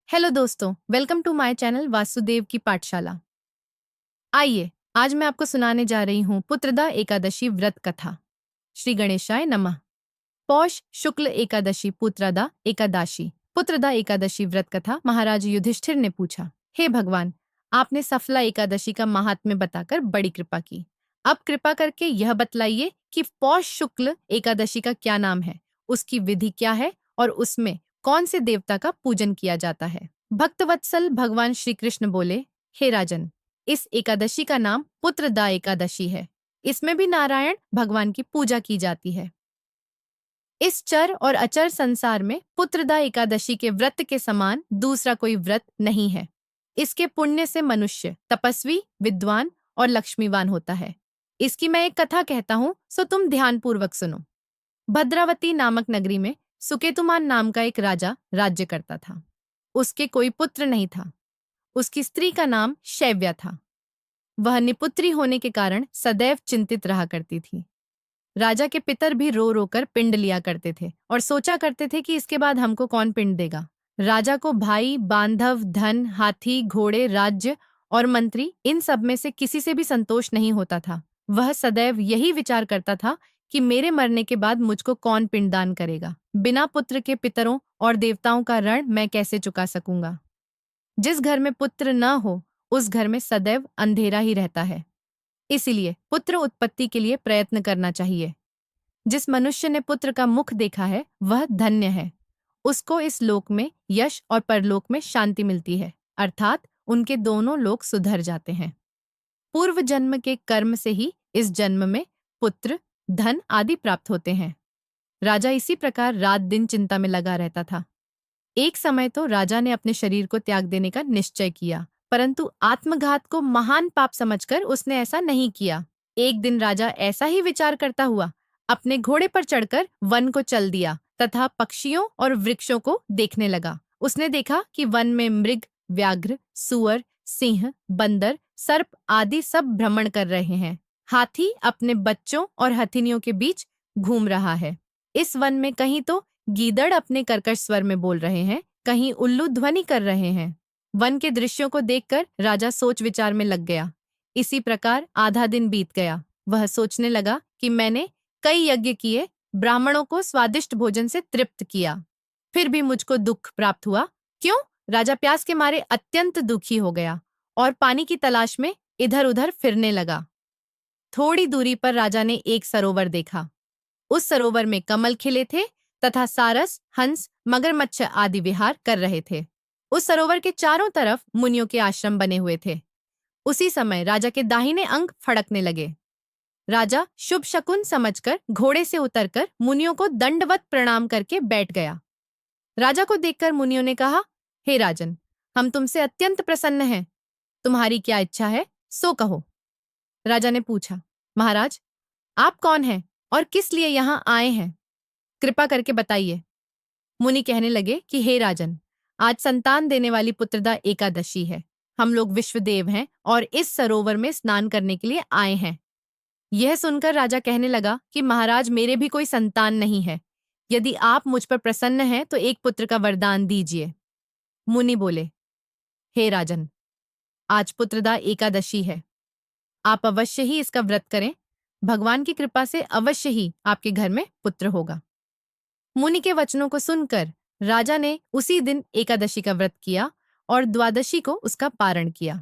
Hello दोस्तों, welcome to my channel Vasudev की पाठशाला। आइए, आज मैं आपको सुनाने जा रही हूँ पुत्रदा एकादशी व्रत कथा। श्री गणेशाय नमः। पौष शुक्ल एकादशी पुत्रदा एकादशी व्रत कथा। महाराज युधिष्ठिर ने पूछा, हे भगवान, आपने सफला एकादशी का महात्म्य बताकर बड़ी कृपा की। अब कृपा करके यह बतलाइए कि पौष शुक्ल एकादशी का क्या नाम है, उसकी विधि क्या है और उसमें कौन से देवता का पूजन किया जाता है। भक्तवत्सल भगवान श्री कृष्ण बोले, हे राजन, इस एकादशी का नाम पुत्रदा एकादशी है। इसमें भी नारायण भगवान की पूजा की जाती है। इस चर और अचर संसार में पुत्रदा एकादशी के व्रत के समान दूसरा कोई व्रत नहीं है। इसके पुण्य से मनुष्य तपस्वी, विद्वान और लक्ष्मीवान होता है। इसकी मैं एक कथा कहता हूँ, सो तुम ध्यानपूर्वक सुनो। भद्रावती नामक नगरी में सुकेतुमान नाम का एक राजा राज्य करता था। उसके कोई पुत्र नहीं था। उसकी स्त्री का नाम शैव्या था। वह निपुत्री होने के कारण सदैव चिंतित रहा करती थी। राजा के पितर भी रो रो कर पिंड लिया करते थे और सोचा करते थे कि इसके बाद हमको कौन पिंड देगा। राजा को भाई, बांधव, धन, हाथी, घोड़े, राज्य और मंत्री, इन सब में से किसी से भी संतोष नहीं होता था। वह सदैव यही विचार करता था कि मेरे मरने के बाद मुझको कौन पिंडदान करेगा। बिना पुत्र के पितरों और देवताओं का ऋण मैं कैसे चुका सकूंगा। जिस घर में पुत्र न हो, उस घर में सदैव अंधेरा ही रहता है। इसीलिए पुत्र उत्पत्ति के लिए प्रयत्न करना चाहिए। जिस मनुष्य ने पुत्र का मुख देखा है, वह धन्य है। उसको इस लोक में यश और परलोक में शांति मिलती है, अर्थात उनके दोनों लोक सुधर जाते हैं। पूर्व जन्म के कर्म से ही इस जन्म में पुत्र, धन आदि प्राप्त होते हैं। राजा इसी प्रकार रात दिन चिंता में लगा रहता था। एक समय तो राजा ने अपने शरीर को त्याग देने का निश्चय किया, परंतु आत्मघात को महान पाप समझकर उसने ऐसा नहीं किया। एक दिन राजा ऐसा ही विचार करता हुआ अपने घोड़े पर चढ़कर वन को चल दिया तथा पक्षियों और वृक्षों को देखने लगा। उसने देखा कि वन में मृग, व्याघ्र, सुअर, सिंह, बंदर, सर्प आदि सब भ्रमण कर रहे हैं। हाथी अपने बच्चों और हथिनियों के बीच घूम रहा है। इस वन में कहीं तो गीदड़ अपने कर्कश स्वर में बोल रहे हैं, कहीं उल्लू ध्वनि कर रहे हैं। वन के दृश्यों को देखकर राजा सोच विचार में लग गया। इसी प्रकार आधा दिन बीत गया। वह सोचने लगा कि मैंने कई यज्ञ किए, ब्राह्मणों को स्वादिष्ट भोजन से तृप्त किया, फिर भी मुझको दुख प्राप्त हुआ। क्यों? राजा प्यास के मारे अत्यंत दुखी हो गया और पानी की तलाश में इधर उधर फिरने लगा। थोड़ी दूरी पर राजा ने एक सरोवर देखा। उस सरोवर में कमल खिले थे तथा सारस, हंस, मगरमच्छ आदि विहार कर रहे थे। उस सरोवर के चारों तरफ मुनियों के आश्रम बने हुए थे। उसी समय राजा के दाहिने अंग फड़कने लगे। राजा शुभ शकुन समझकर घोड़े से उतरकर मुनियों को दंडवत प्रणाम करके बैठ गया। राजा को देखकर मुनियों ने कहा, हे राजन, हम तुमसे अत्यंत प्रसन्न हैं। तुम्हारी क्या इच्छा है, सो कहो। राजा ने पूछा, महाराज, आप कौन हैं और किस लिए यहाँ आए हैं? कृपा करके बताइए। मुनि कहने लगे कि हे राजन, आज संतान देने वाली पुत्रदा एकादशी है। हम लोग विश्वदेव हैं और इस सरोवर में स्नान करने के लिए आए हैं। यह सुनकर राजा कहने लगा कि महाराज, मेरे भी कोई संतान नहीं है। यदि आप मुझ पर प्रसन्न हैं तो एक पुत्र का वरदान दीजिए। मुनि बोले, हे राजन, आज पुत्रदा एकादशी है। आप अवश्य ही इसका व्रत करें। भगवान की कृपा से अवश्य ही आपके घर में पुत्र होगा। मुनि के वचनों को सुनकर राजा ने उसी दिन एकादशी का व्रत किया और द्वादशी को उसका पारण किया।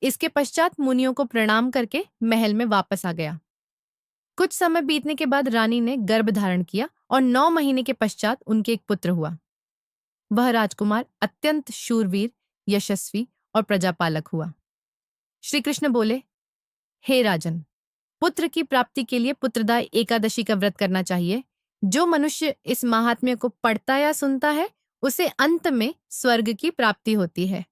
इसके पश्चात मुनियों को प्रणाम करके महल में वापस आ गया। कुछ समय बीतने के बाद रानी ने गर्भ धारण किया और 9 महीने के पश्चात उनके एक पुत्र हुआ। वह राजकुमार अत्यंत शूरवीर, यशस्वी और प्रजापालक हुआ। श्री कृष्ण बोले, हे राजन, पुत्र की प्राप्ति के लिए पुत्रदा एकादशी का व्रत करना चाहिए। जो मनुष्य इस महात्म्य को पढ़ता या सुनता है, उसे अंत में स्वर्ग की प्राप्ति होती है।